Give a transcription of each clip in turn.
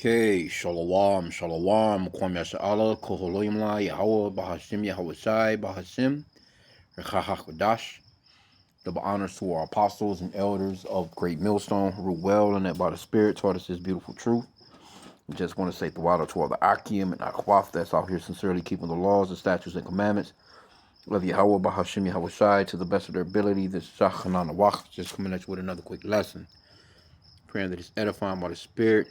Okay, Shalom, Shalom, Kwam Yasha'Allah, Koholoyim La, Yahweh, Bahashim, Yahweh Shai, Bahashim, Rechahakwadash. Double honors to our apostles and elders of Great Millstone, who rule well and that by the Spirit taught us this beautiful truth. We just want to say Tawada to all the H.I.M and Akhwaf that's out here sincerely keeping the laws, the statutes, and commandments. Love Yahweh, Bahashim, Yahweh Shai, to the best of their ability. This is Shachanana Wach, just coming at you with another quick lesson. Praying that it's edifying by the Spirit.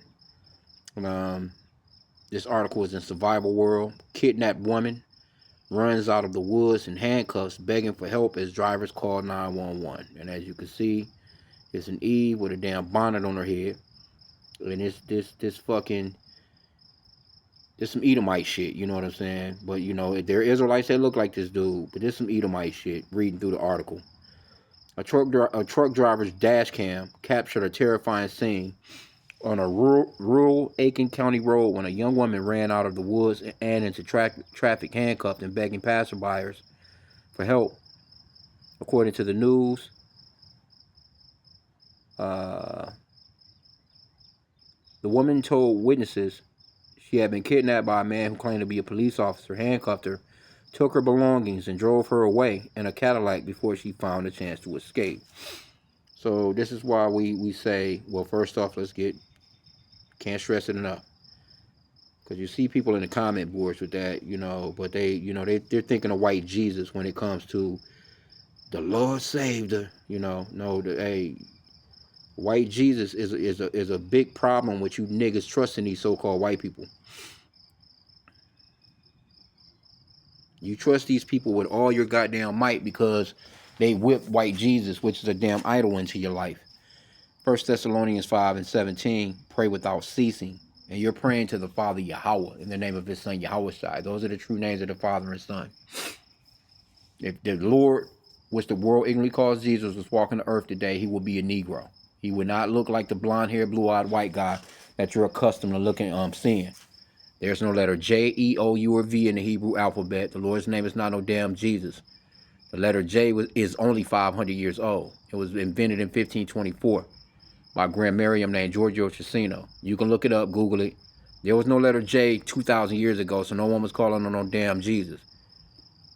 This article is in Survival World. Kidnapped woman runs out of the woods in handcuffs, begging for help as drivers call 911. And as you can see, it's an Eve with a damn bonnet on her head, and it's this fucking some Edomite shit. You know what I'm saying? But you know, there are Israelites that look like this dude, but there's some Edomite shit. Reading through the article, a truck driver's dash cam captured a terrifying scene on a rural Aiken County road when a young woman ran out of the woods and into traffic handcuffed and begging passerbyers for help. According to the news, the woman told witnesses she had been kidnapped by a man who claimed to be a police officer, handcuffed her, took her belongings, and drove her away in a Cadillac before she found a chance to escape. So this is why we say, well, first off, can't stress it enough. Because you see people in the comment boards with that, you know, but they're thinking of white Jesus when it comes to the Lord saved her, you know. No, white Jesus is a big problem with you niggas trusting these so-called white people. You trust these people with all your goddamn might because they whipped white Jesus, which is a damn idol, into your life. 1 Thessalonians 5:17, pray without ceasing. And you're praying to the Father Yahweh in the name of his son Yahweh Shai. Those are the true names of the Father and Son. If the Lord, which the world ignorantly calls Jesus, was walking the earth today, he would be a Negro. He would not look like the blonde-haired, blue-eyed white guy that you're accustomed to seeing. There's no letter J, E, O, U, or V in the Hebrew alphabet. The Lord's name is not no damn Jesus. The letter J is only 500 years old. It was invented in 1524 by Grand Miriam named Giorgio Chicino. You can look it up, Google it. There was no letter J 2,000 years ago, so no one was calling on no damn Jesus.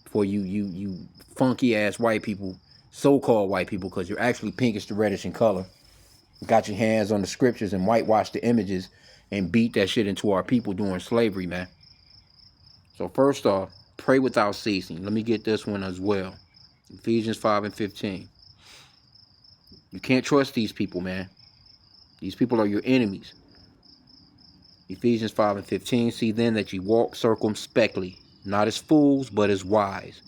For you funky ass white people, so-called white people, because you're actually pinkish to reddish in color. Got your hands on the scriptures and whitewashed the images and beat that shit into our people during slavery, man. So first off, pray without ceasing. Let me get this one as well. Ephesians 5:15. You can't trust these people, man. These people are your enemies. Ephesians 5:15. See then that ye walk circumspectly, not as fools, but as wise,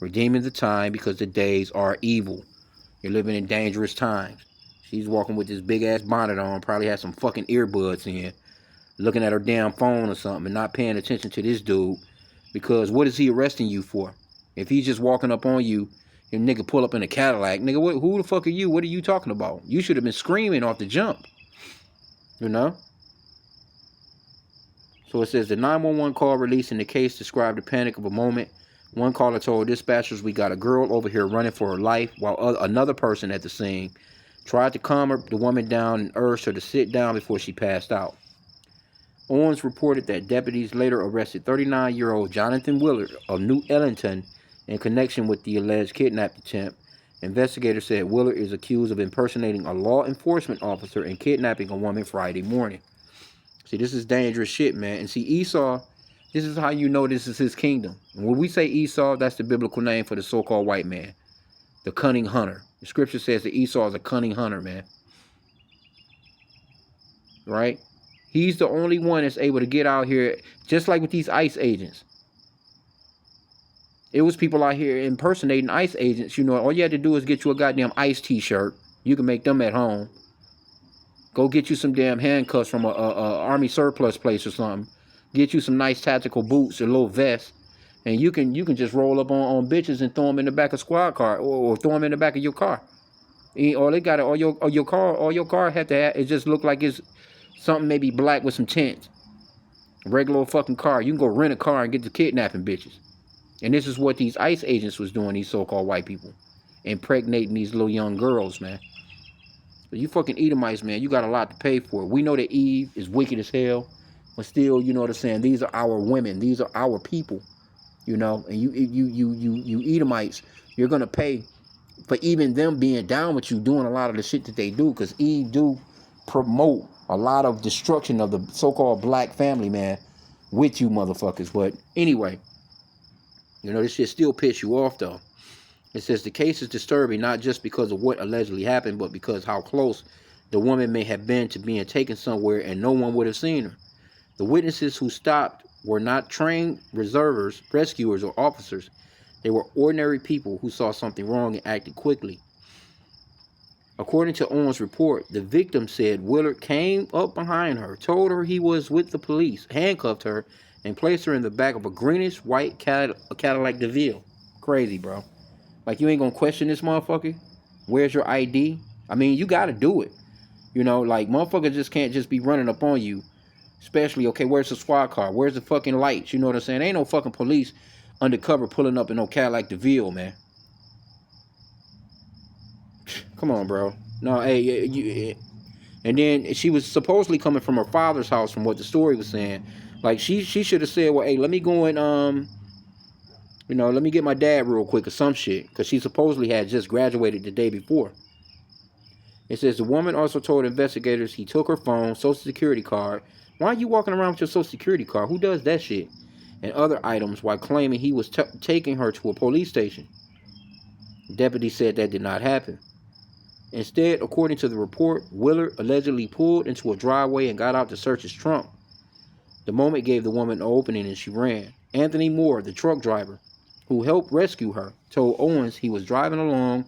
redeeming the time because the days are evil. You're living in dangerous times. She's walking with this big ass bonnet on, probably has some fucking earbuds in, looking at her damn phone or something and not paying attention to this dude, because what is he arresting you for? If he's just walking up on you, your nigga pull up in a Cadillac, nigga, who the fuck are you? What are you talking about? You should have been screaming off the jump, you know? So it says the 911 call released in the case described the panic of a moment. One caller told dispatchers, we got a girl over here running for her life, while another person at the scene tried to calm the woman down and urged her to sit down before she passed out. Owens reported that deputies later arrested 39-year-old Jonathan Willard of New Ellington in connection with the alleged kidnap attempt. Investigators said Willard is accused of impersonating a law enforcement officer and kidnapping a woman Friday morning. See, this is dangerous shit, man. And see, Esau, this is how you know this is his kingdom. And when we say Esau, that's the biblical name for the so-called white man, the cunning hunter. The scripture says that Esau is a cunning hunter, man. Right? He's the only one that's able to get out here, just like with these ICE agents. It was people out here impersonating ICE agents. You know, all you had to do is get you a goddamn ICE t-shirt. You can make them at home. Go get you some damn handcuffs from a army surplus place or something. Get you some nice tactical boots, a little vest, and you can just roll up on bitches and throw them in the back of squad car or throw them in the back of your car. All they got all your car had to have, it just look like it's something maybe black with some tint. Regular fucking car. You can go rent a car and get to kidnapping bitches. And this is what these ICE agents was doing, these so-called white people. Impregnating these little young girls, man. You fucking Edomites, man, you got a lot to pay for. We know that Eve is wicked as hell, but still, you know what I'm saying? These are our women. These are our people, you know? And you Edomites, you're going to pay for even them being down with you doing a lot of the shit that they do, because Eve do promote a lot of destruction of the so-called black family, man, with you motherfuckers. But anyway, you know, this shit still piss you off, though. It says the case is disturbing not just because of what allegedly happened, but because how close the woman may have been to being taken somewhere and no one would have seen her. The witnesses who stopped were not trained reservers, rescuers, or officers. They were ordinary people who saw something wrong and acted quickly. According to Owen's report, the victim said Willard came up behind her, told her he was with the police, handcuffed her, and placed her in the back of a greenish white Cadillac DeVille. Crazy, bro. Like, you ain't gonna question this motherfucker? Where's your ID? I mean, you gotta do it. You know, like, motherfuckers just can't just be running up on you. Especially, okay, where's the squad car? Where's the fucking lights? You know what I'm saying? Ain't no fucking police undercover pulling up in no Cadillac DeVille, man. Come on, bro. No, hey, and then she was supposedly coming from her father's house, from what the story was saying. Like, she should have said, well, hey, let me go and, you know, let me get my dad real quick or some shit. Because she supposedly had just graduated the day before. It says the woman also told investigators he took her phone, social security card. Why are you walking around with your social security card? Who does that shit? And other items while claiming he was taking her to a police station. The deputy said that did not happen. Instead, according to the report, Willard allegedly pulled into a driveway and got out to search his trunk. The moment gave the woman an opening and she ran. Anthony Moore, the truck driver, who helped rescue her, told Owens he was driving along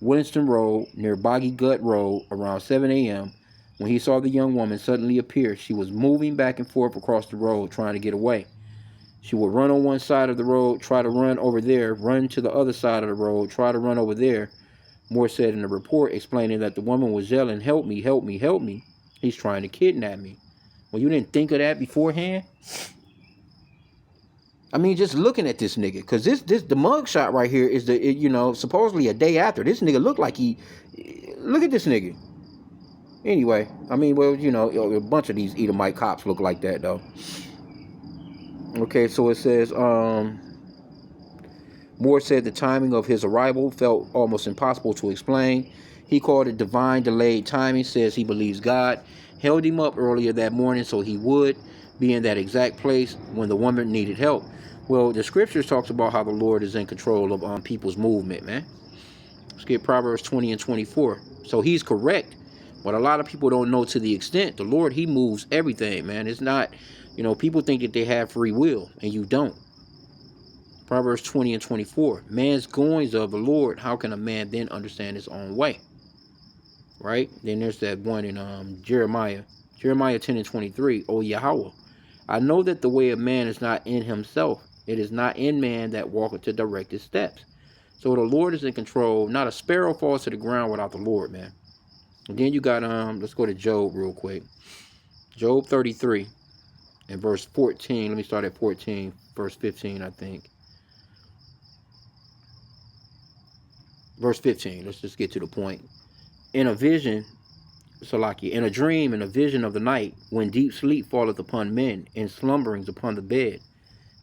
Winston Road near Boggy Gut Road around 7 a.m. when he saw the young woman suddenly appear. She was moving back and forth across the road trying to get away. She would run on one side of the road, try to run over there, run to the other side of the road, try to run over there. Moore said in the report, explaining that the woman was yelling, "Help me, help me, help me. He's trying to kidnap me." Well, you didn't think of that beforehand? I mean, just looking at this nigga, because the mug shot right here is you know, supposedly a day after. This nigga looked like look at this nigga. Anyway, I mean, well, you know, a bunch of these Edomite cops look like that, though. Okay, so it says, Moore said the timing of his arrival felt almost impossible to explain. He called it divine delayed timing, says he believes God held him up earlier that morning so he would be in that exact place when the woman needed help. Well, the scriptures talks about how the Lord is in control of people's movement, man. Let's get Proverbs 20 and 24. So he's correct. But a lot of people don't know to the extent the Lord, he moves everything, man. It's not, you know, people think that they have free will, and you don't. Proverbs 20 and 24. Man's goings of the Lord, how can a man then understand his own way? Right? Then there's that one in Jeremiah 10 and 23. O Yahweh, I know that the way of man is not in himself. It is not in man that walketh to direct his steps. So the Lord is in control. Not a sparrow falls to the ground without the Lord, man. And then you got, let's go to Job real quick. Job 33 and verse 14. Let me start at 14, verse 15, I think. Verse 15, let's just get to the point. In a vision, Salaki, in a dream, in a vision of the night, when deep sleep falleth upon men, and slumberings upon the bed,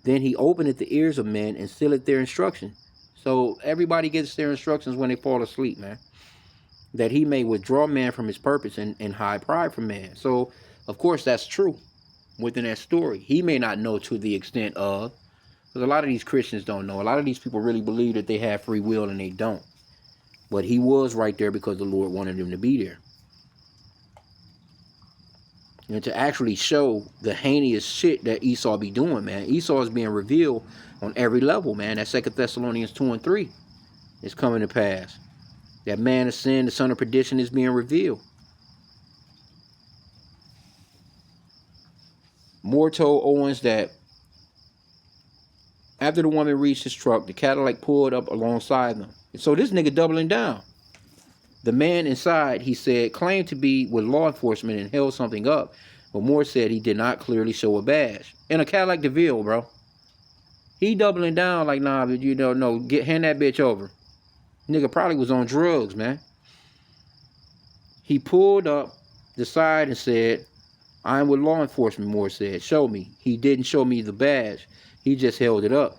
then he openeth the ears of men and sealeth their instruction. So everybody gets their instructions when they fall asleep, man. That he may withdraw man from his purpose and hide pride from man. So, of course, that's true within that story. He may not know to the extent of, because a lot of these Christians don't know. A lot of these people really believe that they have free will and they don't. But he was right there because the Lord wanted him to be there. And to actually show the heinous shit that Esau be doing, man. Esau is being revealed on every level, man. That 2 Thessalonians 2 and 3 is coming to pass. That man of sin, the son of perdition, is being revealed. Moore told Owens that after the woman reached his truck, the Cadillac pulled up alongside them. So this nigga doubling down. The man inside, he said, claimed to be with law enforcement and held something up, but Moore said he did not clearly show a badge. In a Cadillac DeVille, bro. He doubling down like, nah, but you don't know, hand that bitch over. Nigga probably was on drugs, man. He pulled up the side and said, "I'm with law enforcement," Moore said. "Show me." He didn't show me the badge. He just held it up.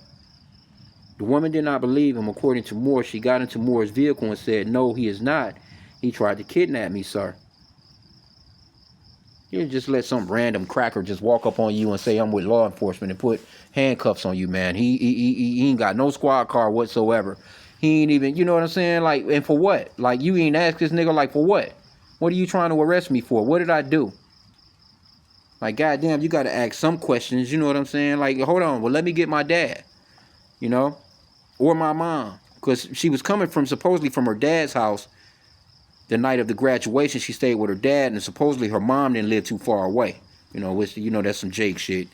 The woman did not believe him. According to Moore, she got into Moore's vehicle and said, "No, he is not. He tried to kidnap me, sir." You just let some random cracker just walk up on you and say, "I'm with law enforcement," and put handcuffs on you, man. He ain't got no squad car whatsoever. He ain't even, you know what I'm saying? Like, and for what? Like, you ain't ask this nigga, like, for what? What are you trying to arrest me for? What did I do? Like, goddamn, you got to ask some questions. You know what I'm saying? Like, hold on. Well, let me get my dad, you know, or my mom, because she was coming from supposedly from her dad's house the night of the graduation. She stayed with her dad, and supposedly her mom didn't live too far away. You know, which, you know, that's some Jake shit.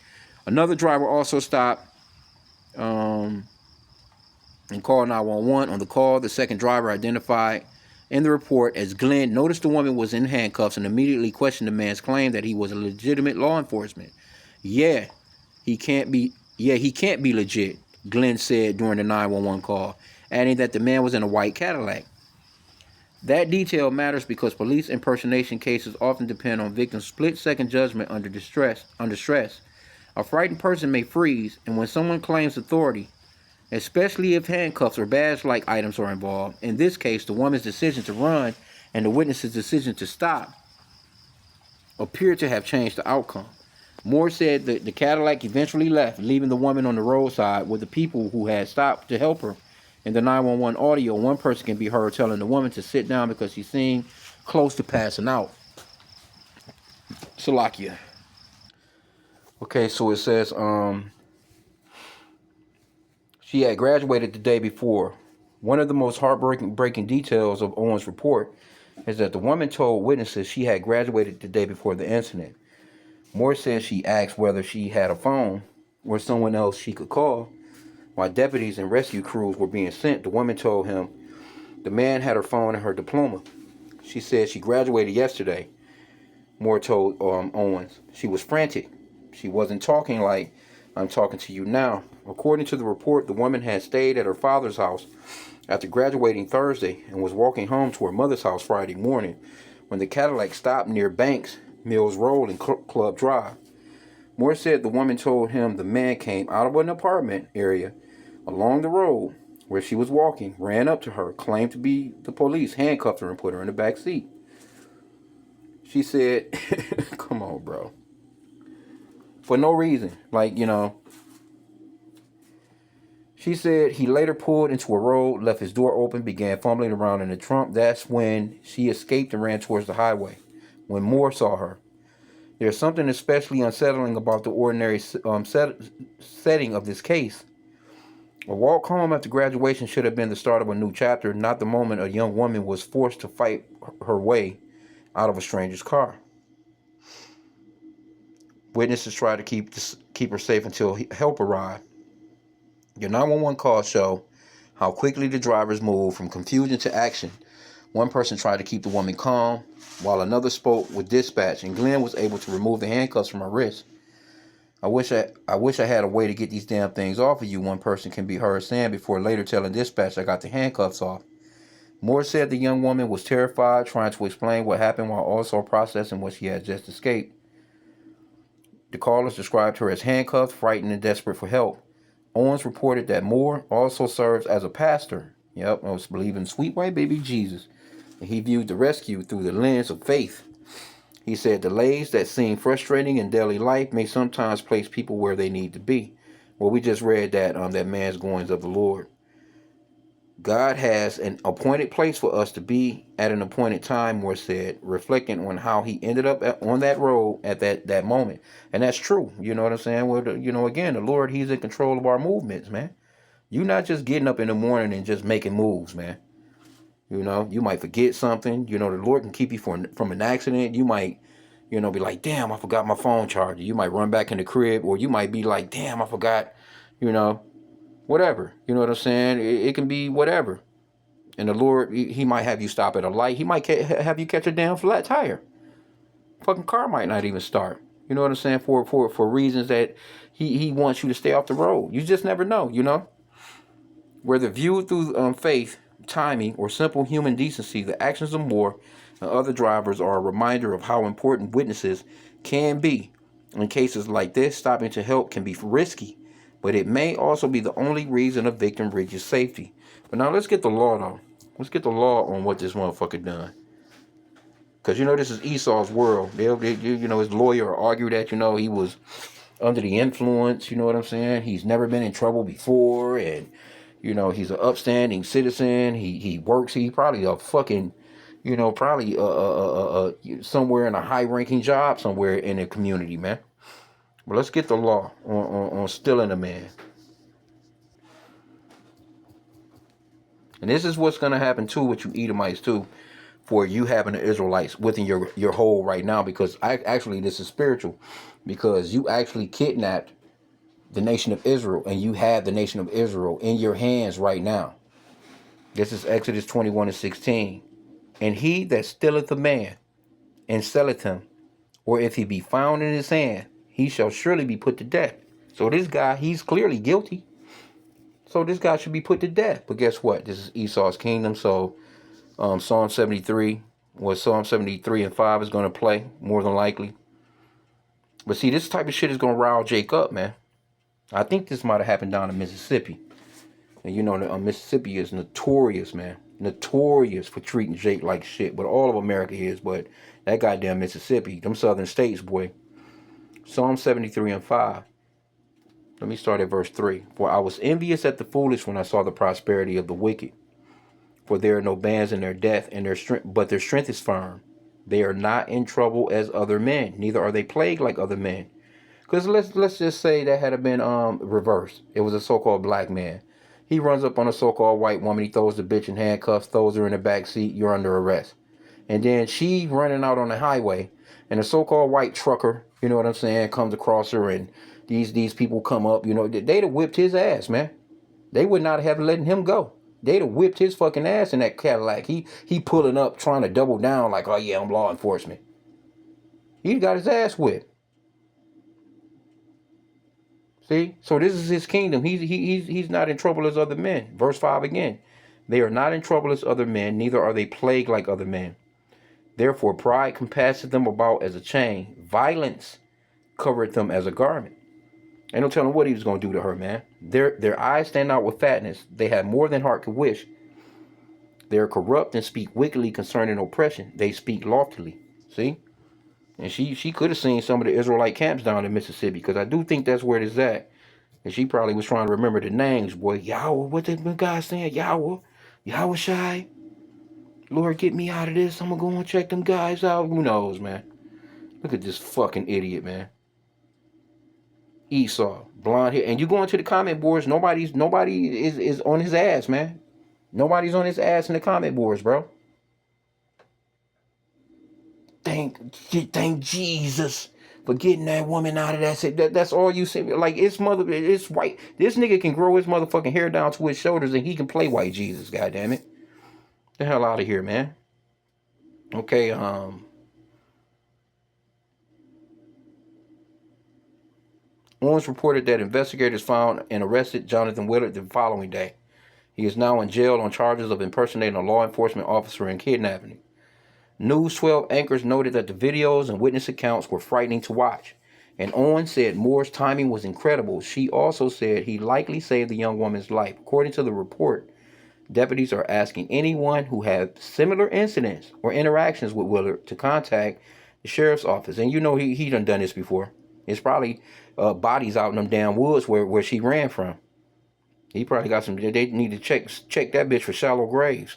Another driver also stopped and called 911. On the call, the second driver identified in the report as Glenn noticed the woman was in handcuffs and immediately questioned the man's claim that he was a legitimate law enforcement. Yeah, he can't be. Yeah, he can't be legit, Glenn said during the 911 call, adding that the man was in a white Cadillac. That detail matters because police impersonation cases often depend on victims' split-second judgment under stress. A frightened person may freeze, and when someone claims authority, especially if handcuffs or badge-like items are involved, in this case, the woman's decision to run and the witness's decision to stop, appear to have changed the outcome. Moore said that the Cadillac eventually left, leaving the woman on the roadside with the people who had stopped to help her. In the 911 audio, one person can be heard telling the woman to sit down because she seemed close to passing out. Salakia. Okay, so it says she had graduated the day before. One of the most heartbreaking details of Owen's report is that the woman told witnesses she had graduated the day before the incident. Moore says she asked whether she had a phone or someone else she could call. While deputies and rescue crews were being sent, the woman told him the man had her phone and her diploma. She said she graduated yesterday, Moore told Owens. She was frantic. She wasn't talking like I'm talking to you now. According to the report, the woman had stayed at her father's house after graduating Thursday and was walking home to her mother's house Friday morning when the Cadillac stopped near Banks Mills Road and Club Drive. Moore said the woman told him the man came out of an apartment area along the road where she was walking, ran up to her, claimed to be the police, handcuffed her, and put her in the back seat. She said, come on, bro. For no reason. Like, you know. She said he later pulled into a road, left his door open, began fumbling around in the trunk. That's when she escaped and ran towards the highway. When Moore saw her. There's something especially unsettling about the ordinary setting of this case. A walk home after graduation should have been the start of a new chapter, not the moment a young woman was forced to fight her way out of a stranger's car. Witnesses tried to keep her safe until help arrived. Your 911 calls show how quickly the drivers moved from confusion to action. One person tried to keep the woman calm, while another spoke with dispatch, and Glenn was able to remove the handcuffs from her wrist. I wish I had a way to get these damn things off of you, one person can be heard saying before later telling dispatch I got the handcuffs off. Moore said the young woman was terrified, trying to explain what happened while also processing what she had just escaped. The callers described her as handcuffed, frightened, and desperate for help. Owens reported that Moore also serves as a pastor. Yep, I was believing sweet white baby Jesus. And he viewed the rescue through the lens of faith. He said delays that seem frustrating in daily life may sometimes place people where they need to be. Well, we just read that that man's goings of the Lord. God has an appointed place for us to be at an appointed time, Moore said, reflecting on how he ended up on that road at that moment. And that's true. You know what I'm saying? Well, you know, again, the Lord, he's in control of our movements, man. You're not just getting up in the morning and just making moves, man. You know, you might forget something. You know, the Lord can keep you from an accident. You might, you know, be like, damn, I forgot my phone charger. You might run back in the crib, or you might be like, damn, I forgot, you know, whatever. You know what I'm saying? It can be whatever. And the Lord, he might have you stop at a light. He might have you catch a damn flat tire. Fucking car might not even start. You know what I'm saying? For reasons that he wants you to stay off the road. You just never know, you know? Whether viewed through faith, timing, or simple human decency, the actions of Moore And other drivers are a reminder of how important witnesses can be. In cases like this, stopping to help can be risky, but it may also be the only reason a victim reaches safety. But now let's get the law though. Let's get the law on what this motherfucker done. Because this is Esau's world. His lawyer argued that he was under the influence. You know what I'm saying? He's never been in trouble before, and he's an upstanding citizen. He works. He probably a fucking, probably somewhere in a high ranking job somewhere in the community, man. But let's get the law on stealing a man. And this is what's gonna happen too with you Edomites too, for you having the Israelites within your hold right now, because this is spiritual, because you actually kidnapped the nation of Israel, and you have the nation of Israel in your hands right now. This is Exodus 21:16. And he that stealeth a man and selleth him, or if he be found in his hand, he shall surely be put to death. So this guy, he's clearly guilty. So this guy should be put to death. But guess what? This is Esau's kingdom. So Psalm 73 and 5 is going to play, more than likely. But see, this type of shit is going to rile Jake up, man. I think this might have happened down in Mississippi. And Mississippi is notorious, man. Notorious for treating Jake like shit. But all of America is. But that goddamn Mississippi, them southern states, boy. Psalm 73 and 5. Let me start at verse 3. For I was envious at the foolish when I saw the prosperity of the wicked. For there are no bands in their death, and but their strength is firm. They are not in trouble as other men, neither are they plagued like other men. Because let's just say that had been reversed. It was a so-called black man. He runs up on a so-called white woman. He throws the bitch in handcuffs, throws her in the back seat. You're under arrest. And then she running out on the highway, and a so-called white trucker, you know what I'm saying, comes across her, and these people come up. They'd have whipped his ass, man. They would not have letting him go. They'd have whipped his fucking ass in that Cadillac. He pulling up, trying to double down like, oh yeah, I'm law enforcement. He got his ass whipped. See? So this is his kingdom. He's not in trouble as other men. Verse 5 again. They are not in trouble as other men, neither are they plagued like other men. Therefore pride compasseth them about as a chain. Violence covereth them as a garment. Ain't no telling what he was going to do to her, man. Their eyes stand out with fatness. They have more than heart could wish. They are corrupt and speak wickedly concerning oppression. They speak loftily. See? And she could have seen some of the Israelite camps down in Mississippi, because I do think that's where it is at. And she probably was trying to remember the names, boy. Yahweh, what the guy saying? Yahweh Shai. Lord, get me out of this. I'm going to go and check them guys out. Who knows, man? Look at this fucking idiot, man. Esau, blonde hair. And you go into the comment boards, nobody is on his ass, man. Nobody's on his ass in the comment boards, bro. Thank Jesus for getting that woman out of that. That's all you see. Like, it's white. This nigga can grow his motherfucking hair down to his shoulders, and he can play white Jesus. God damn it. The hell out of here, man. Okay. Owens reported that investigators found and arrested Jonathan Willard the following day. He is now in jail on charges of impersonating a law enforcement officer and kidnapping him. News 12 anchors noted that the videos and witness accounts were frightening to watch, and Owens said Moore's timing was incredible. She also said he likely saved the young woman's life. According to the report, deputies are asking anyone who had similar incidents or interactions with Willard to contact the sheriff's office. And he done this before. It's probably bodies out in them damn woods where she ran from. He probably got some. They need to check that bitch for shallow graves.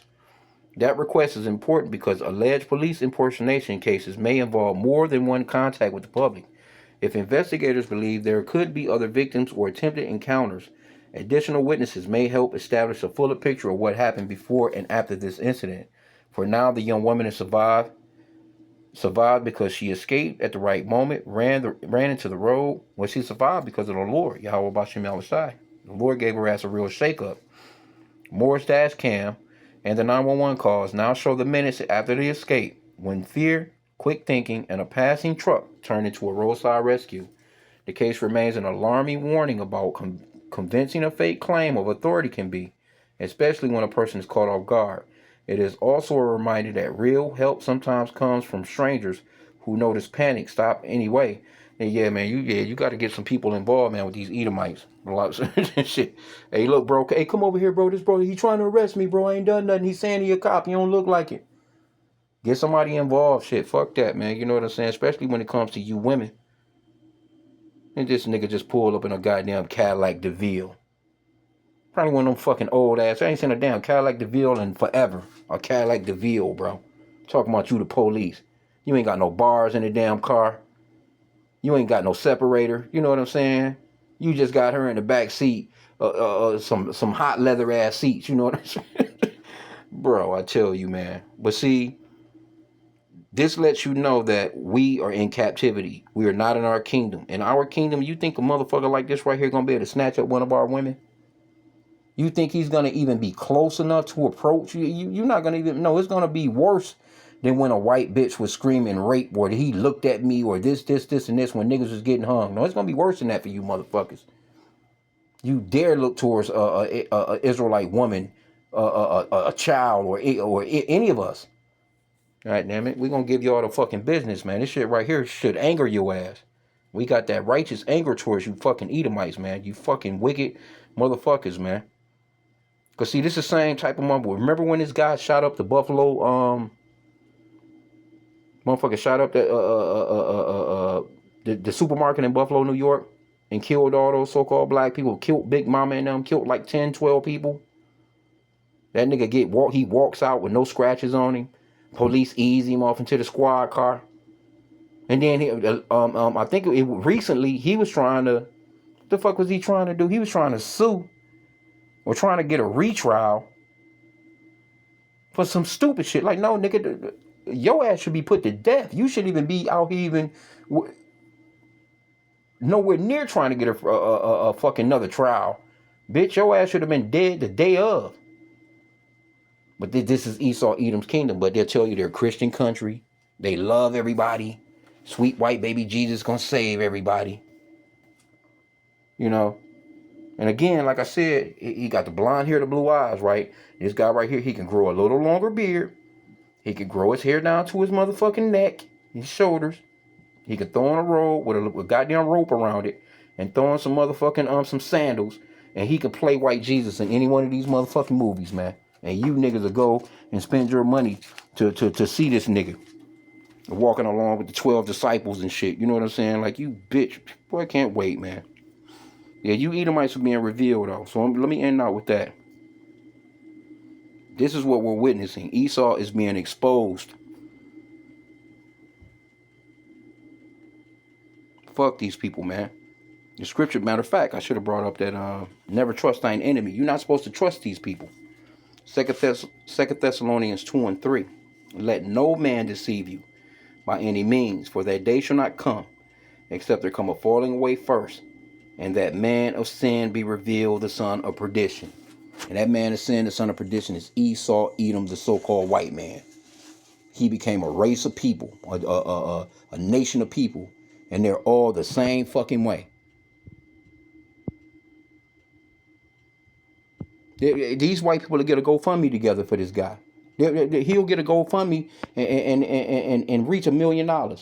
That request is important because alleged police impersonation cases may involve more than one contact with the public. If investigators believe there could be other victims or attempted encounters, additional witnesses may help establish a fuller picture of what happened before and after this incident. For now, the young woman has survived because she escaped at the right moment, ran into the road. Well, she survived because of the Lord, Yahweh Bashim Yahushai. The Lord gave her ass a real shakeup. Moore's dash cam and the 911 calls now show the minutes after the escape, when fear, quick thinking, and a passing truck turned into a roadside rescue. The case remains an alarming warning about convincing a fake claim of authority can be, especially when a person is caught off guard. It is also a reminder that real help sometimes comes from strangers who notice panic, stop anyway. And yeah, man, you got to get some people involved, man, with these Edomites. A lot of shit. Hey, look, bro. Hey, come over here, bro. This bro, he trying to arrest me, bro. I ain't done nothing. He's saying he a cop. You don't look like it. Get somebody involved. Shit, fuck that, man. You know what I'm saying? Especially when it comes to you women. And this nigga just pulled up in a goddamn Cadillac DeVille. Probably one of them fucking old ass. I ain't seen a damn Cadillac DeVille in forever. A Cadillac DeVille, bro. Talking about you, the police. You ain't got no bars in the damn car. You ain't got no separator. You know what I'm saying? You just got her in the back seat. Some hot leather ass seats. You know what I'm saying? Bro, I tell you, man. But see, this lets you know that we are in captivity. We are not in our kingdom. In our kingdom, you think a motherfucker like this right here gonna be able to snatch up one of our women? You think he's gonna even be close enough to approach you? You're not gonna even know. It's gonna be worse than when a white bitch was screaming rape, or he looked at me, or this, and this when niggas was getting hung. No, it's gonna be worse than that for you motherfuckers. You dare look towards a Israelite woman, a child, or any of us. All right, damn it. We're going to give y'all the fucking business, man. This shit right here should anger your ass. We got that righteous anger towards you fucking Edomites, man. You fucking wicked motherfuckers, man. Because, see, this is the same type of mumble. Remember when this guy shot up the Buffalo, motherfucker shot up the supermarket in Buffalo, New York, and killed all those so-called black people, killed Big Mama and them, killed like 10, 12 people? That nigga he walks out with no scratches on him. Police ease him off into the squad car. And then I think recently he was trying to, what the fuck was he trying to do? He was trying to sue or trying to get a retrial for some stupid shit. Like, no, nigga, your ass should be put to death. You shouldn't even be out here even nowhere near trying to get a fucking another trial. Bitch, your ass should have been dead the day of. But this is Esau, Edom's kingdom. But they'll tell you they're a Christian country. They love everybody. Sweet white baby Jesus gonna save everybody. You know. And again, like I said, he got the blonde hair, the blue eyes, right? This guy right here, he can grow a little longer beard. He can grow his hair down to his motherfucking neck, his shoulders. He could throw on a robe with a goddamn rope around it and throw on some motherfucking some sandals. And he could play white Jesus in any one of these motherfucking movies, man. And you niggas will go and spend your money to see this nigga walking along with the 12 disciples and shit. You know what I'm saying? Like, you bitch. Boy, I can't wait, man. Yeah, you Edomites are being revealed, though. So let me end out with that. This is what we're witnessing. Esau is being exposed. Fuck these people, man. The scripture, matter of fact, I should have brought up that never trust thine enemy. You're not supposed to trust these people. 2 Thessalonians 2:3. Let no man deceive you by any means, for that day shall not come, except there come a falling away first, and that man of sin be revealed, the son of perdition. And that man of sin, the son of perdition, is Esau, Edom, the so-called white man. He became a race of people, a nation of people, and they're all the same fucking way. These white people will get a GoFundMe together for this guy. He'll get a GoFundMe and reach $1 million on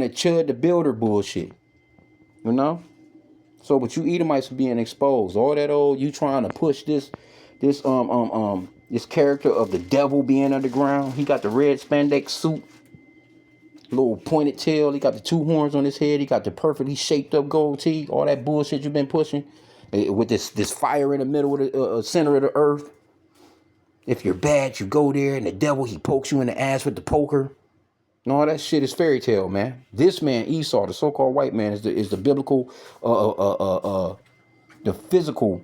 that Chud the Builder bullshit. You know? So, but you Edomites are being exposed. All that old, you trying to push this character of the devil being underground. He got the red spandex suit, little pointed tail. He got the 2 horns on his head. He got the perfectly shaped up gold tee. All that bullshit you've been pushing. With this fire in the middle of the center of the earth. If you're bad, you go there, and the devil, he pokes you in the ass with the poker. And all that shit is fairy tale, man. This man, Esau, the so-called white man, is the biblical, the physical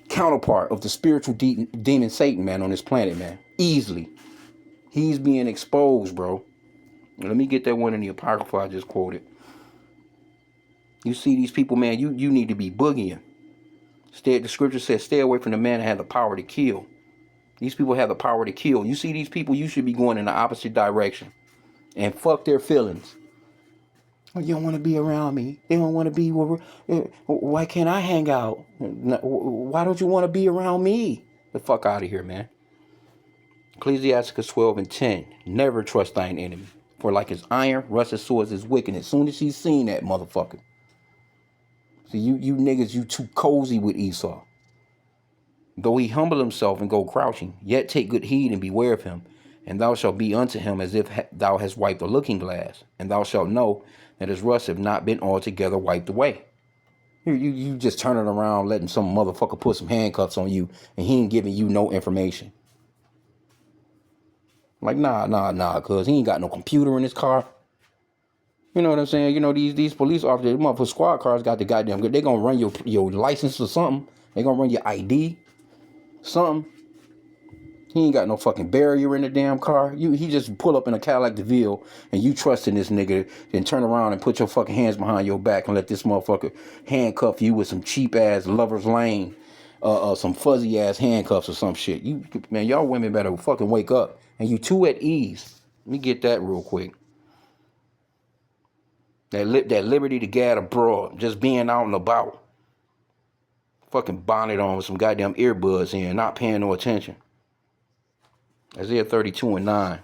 counterpart of the spiritual demon Satan, man, on this planet, man. Easily. He's being exposed, bro. Let me get that one in the Apocrypha I just quoted. You see these people, man, you need to be boogieing. The scripture says, stay away from the man that has the power to kill. These people have the power to kill. You see these people, you should be going in the opposite direction. And fuck their feelings. Oh, you don't want to be around me. They don't want to be. Why can't I hang out? Why don't you want to be around me? The fuck out of here, man. Ecclesiasticus 12:10. Never trust thine enemy. For like his iron, rusted swords is wicked. As soon as she's seen that motherfucker. See, you niggas, you too cozy with Esau. Though he humble himself and go crouching, yet take good heed and beware of him. And thou shalt be unto him as if thou hast wiped a looking glass. And thou shalt know that his rust have not been altogether wiped away. You just turning around letting some motherfucker put some handcuffs on you and he ain't giving you no information. Like, nah, cuz he ain't got no computer in his car. You know what I'm saying? You know, these police officers, motherfucker squad cars got the goddamn, they gonna run your license or something. They gonna run your ID, something. He ain't got no fucking barrier in the damn car. He just pull up in a Cadillac DeVille and you trust in this nigga, then turn around and put your fucking hands behind your back and let this motherfucker handcuff you with some cheap ass Lover's Lane, some fuzzy ass handcuffs or some shit. Man, y'all women better fucking wake up. And you too at ease. Let me get that real quick. That liberty to gad abroad, just being out and about. Fucking bonnet on with some goddamn earbuds in, not paying no attention. Isaiah 32:9.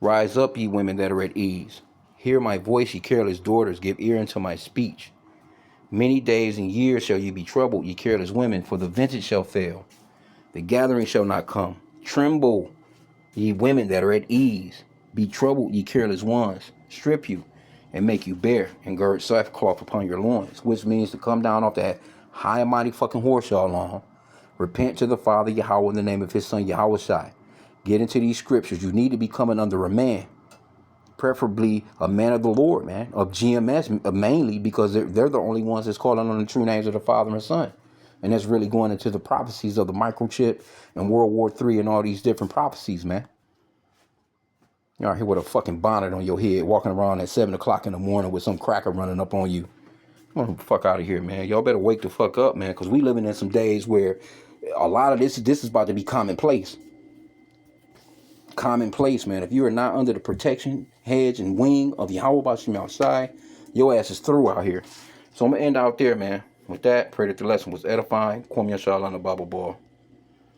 Rise up, ye women that are at ease. Hear my voice, ye careless daughters, give ear unto my speech. Many days and years shall ye be troubled, ye careless women, for the vintage shall fail. The gathering shall not come. Tremble, ye women that are at ease. Be troubled, ye careless ones. Strip you and make you bare, and gird sackcloth upon your loins, which means to come down off that high and mighty fucking horse y'all on. Repent to the Father Yahweh in the name of his son Yahweh Shai. Get into these scriptures. You need to be coming under a man, preferably a man of the Lord, man, of GMS mainly, because they're the only ones that's calling on the true names of the Father and Son. And that's really going into the prophecies of the microchip and World War III and all these different prophecies, man. You're out here with a fucking bonnet on your head, walking around at 7 o'clock in the morning with some cracker running up on you. Come on, the fuck out of here, man. Y'all better wake the fuck up, man, because we living in some days where a lot of this is about to be commonplace. Commonplace, man. If you are not under the protection, hedge, and wing of Yahweh Bashim outside, your ass is through out here. So I'm going to end out there, man. With that, pray that the lesson was edifying. Kwame Yashala on the Bible Ball.